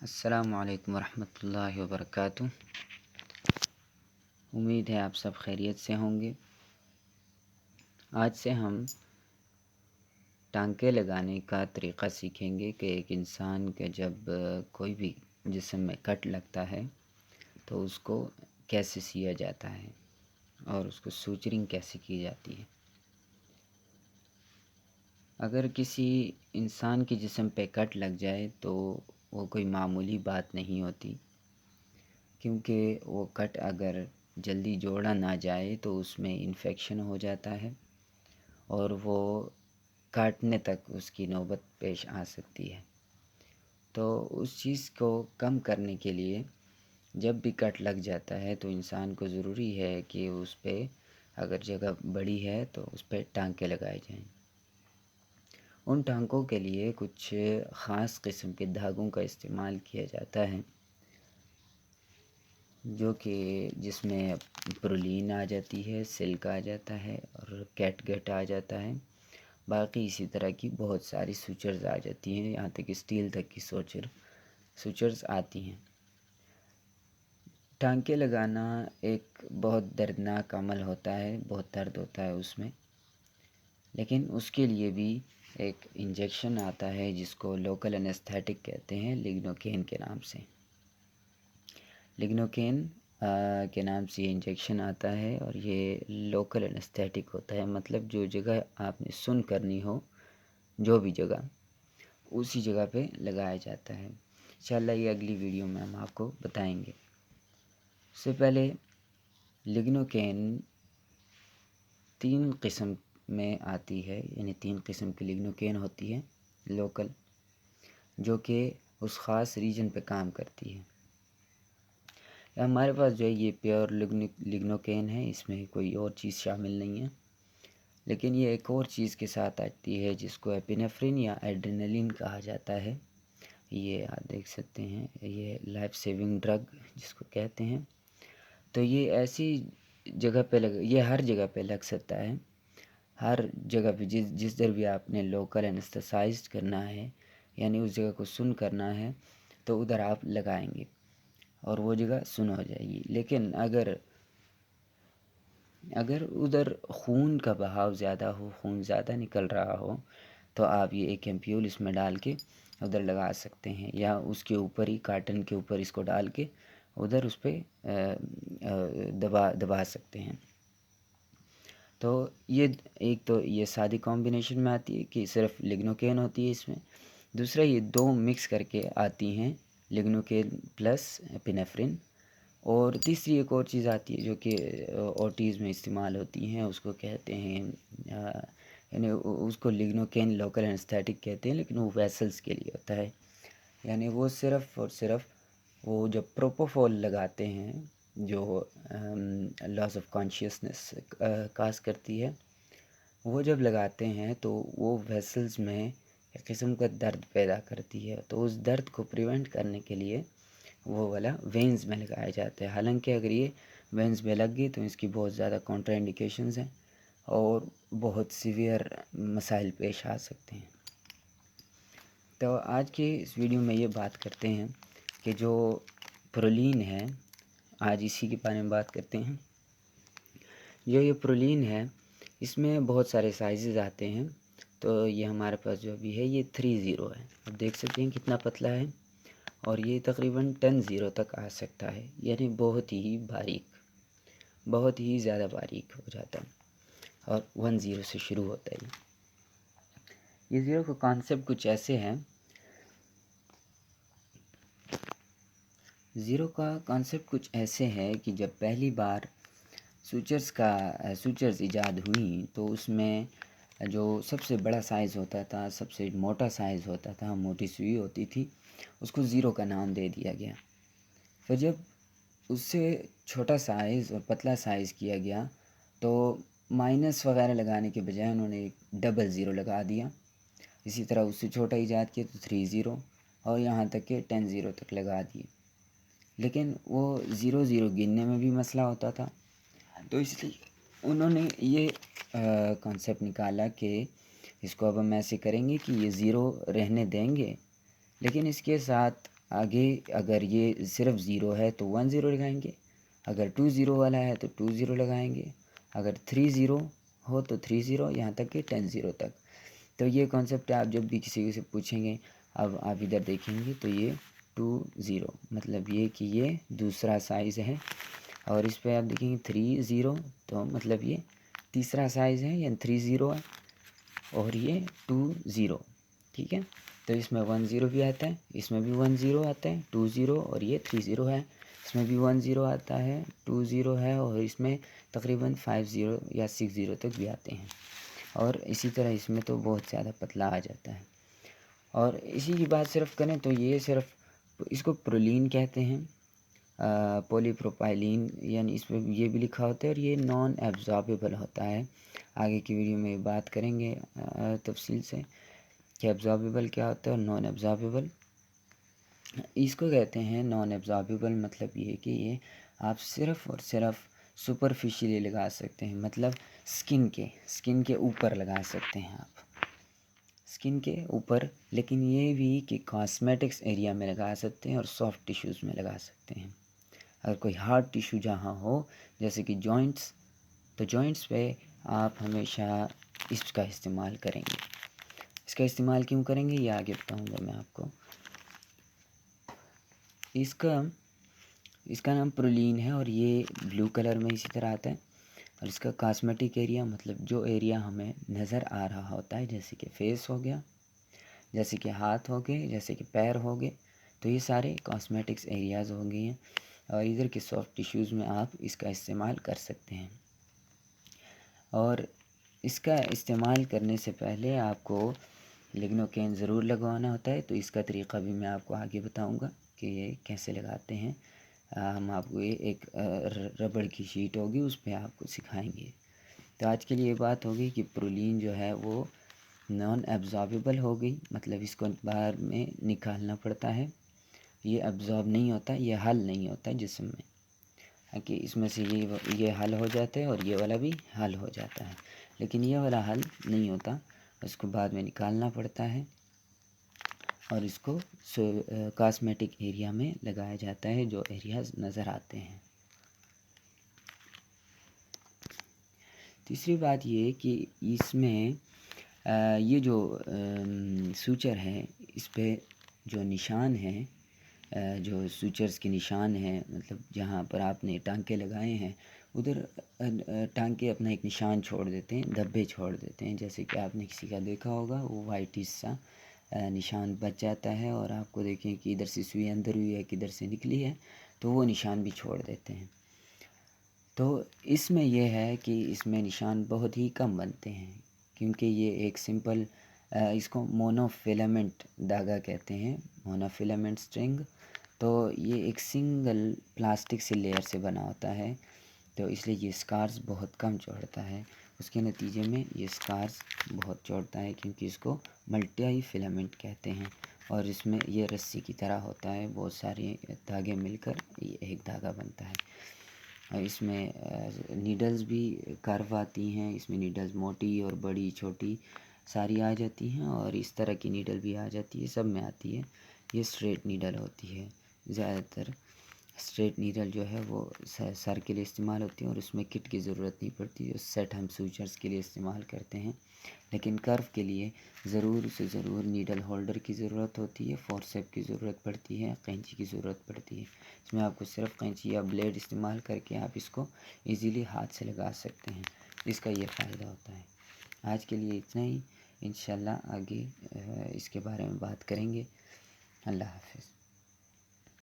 السلام علیکم ورحمۃ اللہ وبرکاتہ۔ امید ہے آپ سب خیریت سے ہوں گے۔ آج سے ہم ٹانکے لگانے کا طریقہ سیکھیں گے کہ ایک انسان کے جب کوئی بھی جسم میں کٹ لگتا ہے تو اس کو کیسے سیا جاتا ہے اور اس کو سوچرنگ کیسے کی جاتی ہے۔ اگر کسی انسان کے جسم پہ کٹ لگ جائے تو وہ کوئی معمولی بات نہیں ہوتی، کیونکہ وہ کٹ اگر جلدی جوڑا نہ جائے تو اس میں انفیکشن ہو جاتا ہے اور وہ کاٹنے تک اس کی نوبت پیش آ سکتی ہے۔ تو اس چیز کو کم کرنے کے لیے جب بھی کٹ لگ جاتا ہے تو انسان کو ضروری ہے کہ اس پہ اگر جگہ بڑی ہے تو اس پہ ٹانکے لگائے جائیں۔ ان ٹانکوں کے لیے کچھ خاص قسم کے دھاگوں کا استعمال کیا جاتا ہے، جو کہ جس میں پرولین آ جاتی ہے، سلک آ جاتا ہے اور کیٹ گٹ آ جاتا ہے۔ باقی اسی طرح کی بہت ساری سوچرز آ جاتی ہیں، یہاں تک اسٹیل تک کی سوچرز آتی ہیں۔ ٹانکے لگانا ایک بہت دردناک عمل ہوتا ہے، بہت درد ہوتا ہے اس میں، لیکن اس کے لیے بھی ایک انجیکشن آتا ہے جس کو لوکل انیستھیٹک کہتے ہیں، لگنوکین کے نام سے۔ لگنوکین کے نام سے یہ انجیکشن آتا ہے اور یہ لوکل انیستھیٹک ہوتا ہے، مطلب جو جگہ آپ نے سن کرنی ہو، جو بھی جگہ، اسی جگہ پہ لگایا جاتا ہے۔ انشاءاللہ یہ اگلی ویڈیو میں ہم آپ کو بتائیں گے۔ اس سے پہلے لگنوکین 3 قسم میں آتی ہے، یعنی 3 قسم کی لگنوکین ہوتی ہے لوکل، جو کہ اس خاص ریجن پہ کام کرتی ہے۔ ہمارے پاس جو ہے یہ پیور لگنوکین ہے، اس میں کوئی اور چیز شامل نہیں ہے، لیکن یہ ایک اور چیز کے ساتھ آتی ہے جس کو ایپینیفرین یا ایڈرینلین کہا جاتا ہے۔ یہ آپ دیکھ سکتے ہیں، یہ لائف سیونگ ڈرگ جس کو کہتے ہیں۔ تو یہ ایسی جگہ پہ یہ ہر جگہ پہ لگ سکتا ہے، ہر جگہ پہ جس در بھی آپ نے لوکل انستھیسائزڈ کرنا ہے، یعنی اس جگہ کو سن کرنا ہے تو ادھر آپ لگائیں گے اور وہ جگہ سن ہو جائے گی۔ لیکن اگر ادھر خون کا بہاؤ زیادہ ہو، خون زیادہ نکل رہا ہو، تو آپ یہ ایک ایمپیول اس میں ڈال کے ادھر لگا سکتے ہیں، یا اس کے اوپر ہی کاٹن کے اوپر اس کو ڈال کے ادھر اس پہ دبا سکتے ہیں۔ تو یہ ایک تو یہ سادی کمبینیشن میں آتی ہے کہ صرف لگنوکین ہوتی ہے اس میں، دوسرا یہ 2 مکس کر کے آتی ہیں، لگنوکین پلس ایپینیفرین، اور تیسری ایک اور چیز آتی ہے جو کہ اوٹیز میں استعمال ہوتی ہیں، اس کو کہتے ہیں یعنی اس کو لگنوکین لوکل انستھیٹک کہتے ہیں، لیکن وہ ویسلز کے لیے ہوتا ہے، یعنی وہ صرف اور صرف وہ جب پروپوفول لگاتے ہیں جو لاس آف کانشیسنس کاز کرتی ہے، وہ جب لگاتے ہیں تو وہ ویسلز میں ایک قسم کا درد پیدا کرتی ہے، تو اس درد کو پریونٹ کرنے کے لیے وہ والا وینز میں لگایا جاتا ہے۔ حالانکہ اگر یہ وینز میں لگ گئی تو اس کی بہت زیادہ کانٹرا انڈیکیشنز ہیں اور بہت سیویئر مسائل پیش آ سکتے ہیں۔ تو آج کی اس ویڈیو میں یہ بات کرتے ہیں کہ جو پرولین ہے، آج اسی کے بارے میں بات کرتے ہیں۔ جو یہ پرولین ہے اس میں بہت سارے سائزز آتے ہیں، تو یہ ہمارے پاس جو بھی ہے یہ 3-0 ہے، آپ دیکھ سکتے ہیں کتنا پتلا ہے، اور یہ تقریباً 10-0 تک آ سکتا ہے، یعنی بہت ہی باریک، بہت ہی زیادہ باریک ہو جاتا ہے، اور 10 سے شروع ہوتا ہے۔ یہ 0 کا کانسیپٹ کچھ ایسے ہیں، 0 کا کانسیپٹ کچھ ایسے ہے کہ جب پہلی بار سوچرز ایجاد ہوئیں تو اس میں جو سب سے بڑا سائز ہوتا تھا، سب سے موٹا سائز ہوتا تھا، موٹی سوئی ہوتی تھی، اس کو 0 کا نام دے دیا گیا۔ پھر جب اس سے چھوٹا سائز اور پتلا سائز کیا گیا تو مائنس وغیرہ لگانے کے بجائے انہوں نے ایک ڈبل 0 لگا دیا۔ اسی طرح اس سے چھوٹا ایجاد کیا تو 3-0، اور یہاں تک کہ 10-0 تک لگا دیے، لیکن وہ 0-0 گننے میں بھی مسئلہ ہوتا تھا، تو اس لیے انہوں نے یہ کانسیپٹ نکالا کہ اس کو اب ہم ایسے کریں گے کہ یہ 0 رہنے دیں گے، لیکن اس کے ساتھ آگے اگر یہ صرف 0 ہے تو 1 0 لگائیں گے، اگر 2 0 والا ہے تو 2 0 لگائیں گے، اگر 3 0 ہو تو 3 0، یہاں تک کہ 10 0 تک۔ تو یہ کانسیپٹ آپ جب بھی کسی سے پوچھیں گے، اب آپ ادھر دیکھیں گے تو یہ 2 0 مطلب یہ کہ یہ دوسرا سائز ہے، اور اس پہ آپ دیکھیں گے 3 0 تو مطلب یہ تیسرا سائز ہے، یعنی 3 0 ہے، اور یہ 2 0، ٹھیک ہے۔ تو اس میں 1 0 بھی آتا ہے، اس میں بھی 1 0 آتا ہے، 2 0 اور یہ 3 0 ہے، اس میں بھی 1 0 آتا ہے، 2 0 ہے، اور اس میں تقریباً 5 0 یا 6 0 تک بھی آتے ہیں، اور اسی طرح اس میں تو بہت زیادہ پتلا آ جاتا ہے۔ اور اسی کی بات صرف کریں تو یہ صرف اس کو پرولین کہتے ہیں، پولی پروپائلین، یعنی اس میں یہ بھی لکھا ہوتا ہے، اور یہ نان ایبزاربیبل ہوتا ہے۔ آگے کی ویڈیو میں بات کریں گے تفصیل سے کہ ایبزاربیبل کیا ہوتا ہے اور نان ایبزاربیبل۔ اس کو کہتے ہیں نان ایبزاربیبل، مطلب یہ کہ یہ آپ صرف اور صرف سپرفیشلی لگا سکتے ہیں، مطلب سکن کے اوپر لگا سکتے ہیں آپ، سکن کے اوپر، لیکن یہ بھی کہ کاسمیٹکس ایریا میں لگا سکتے ہیں اور سافٹ ٹیشوز میں لگا سکتے ہیں۔ اگر کوئی ہارڈ ٹیشو جہاں ہو جیسے کہ جوائنٹس، تو جوائنٹس پہ آپ ہمیشہ اس کا استعمال کریں گے۔ اس کا استعمال کیوں کریں گے یہ آگے بتاؤں گا میں آپ کو۔ اس کا نام پرولین ہے، اور یہ بلو کلر میں اسی طرح آتا ہے، اور اس کا کاسمیٹک ایریا مطلب جو ایریا ہمیں نظر آ رہا ہوتا ہے، جیسے کہ فیس ہو گیا، جیسے کہ ہاتھ ہو گئے، جیسے کہ پیر ہو گئے، تو یہ سارے کاسمیٹکس ایریاز ہو گئے ہیں، اور ادھر کے سافٹ ٹیشوز میں آپ اس کا استعمال کر سکتے ہیں۔ اور اس کا استعمال کرنے سے پہلے آپ کو لگنوکین ضرور لگوانا ہوتا ہے، تو اس کا طریقہ بھی میں آپ کو آگے بتاؤں گا کہ یہ کیسے لگاتے ہیں۔ ہم آپ کو یہ ایک ربڑ کی شیٹ ہوگی، اس پہ آپ کو سکھائیں گے۔ تو آج کے لیے یہ بات ہوگی کہ پرولین جو ہے وہ نان ایبزاربیبل ہو گئی، مطلب اس کو باہر میں نکالنا پڑتا ہے، یہ ایبزارب نہیں ہوتا، یہ حل نہیں ہوتا جسم میں، کہ اس میں سے یہ حل ہو جاتا ہے اور یہ والا بھی حل ہو جاتا ہے، لیکن یہ والا حل نہیں ہوتا، اس کو بعد میں نکالنا پڑتا ہے، اور اس کو کاسمیٹک ایریا میں لگایا جاتا ہے جو ایریاز نظر آتے ہیں۔ تیسری بات یہ کہ اس میں یہ جو سوچر ہے، اس پہ جو نشان ہیں، جو سوچرز کے نشان ہیں، مطلب جہاں پر آپ نے ٹانکے لگائے ہیں ادھر ٹانکے اپنا ایک نشان چھوڑ دیتے ہیں، دھبے چھوڑ دیتے ہیں، جیسے کہ آپ نے کسی کا دیکھا ہوگا، وہ وائٹس سا نشان بچ جاتا ہے، اور آپ کو دیکھیں کہ ادھر سے سوئی اندر ہوئی ہے کدھر سے نکلی ہے، تو وہ نشان بھی چھوڑ دیتے ہیں۔ تو اس میں یہ ہے کہ اس میں نشان بہت ہی کم بنتے ہیں، کیونکہ یہ ایک سمپل اس کو مونو فیلامنٹ دھاگا کہتے ہیں، مونو فیلامنٹ سٹرنگ، تو یہ ایک سنگل پلاسٹک سے لیئر سے بنا ہوتا ہے، تو اس لیے یہ سکارز بہت کم چھوڑتا ہے، اس کے نتیجے میں یہ سکارز بہت چھوڑتا ہے، کیونکہ اس کو ملٹی فیلامنٹ کہتے ہیں، اور اس میں یہ رسی کی طرح ہوتا ہے، بہت سارے دھاگے مل کر یہ ایک دھاگا بنتا ہے، اور اس میں نیڈلز بھی کرو آتی ہیں، اس میں نیڈلز موٹی اور بڑی چھوٹی ساری آ جاتی ہیں، اور اس طرح کی نیڈل بھی آ جاتی ہے، سب میں آتی ہے۔ یہ اسٹریٹ نیڈل ہوتی ہے، زیادہ تر اسٹریٹ نیڈل جو ہے وہ سر کے لیے استعمال ہوتی ہے، اور اس میں کٹ کی ضرورت نہیں پڑتی، جو سیٹ ہم سوچرز کے لیے استعمال کرتے ہیں، لیکن کرو کے لیے ضرور سے ضرور نیڈل ہولڈر کی ضرورت ہوتی ہے، فورسیپ کی ضرورت پڑتی ہے، قینچی کی ضرورت پڑتی ہے۔ اس میں آپ کو صرف قینچی یا بلیڈ استعمال کر کے آپ اس کو ایزیلی ہاتھ سے لگا سکتے ہیں، اس کا یہ فائدہ ہوتا ہے۔ آج کے لیے اتنا ہی، انشاءاللہ آگے اس کے بارے میں بات کریں گے۔ اللہ حافظ۔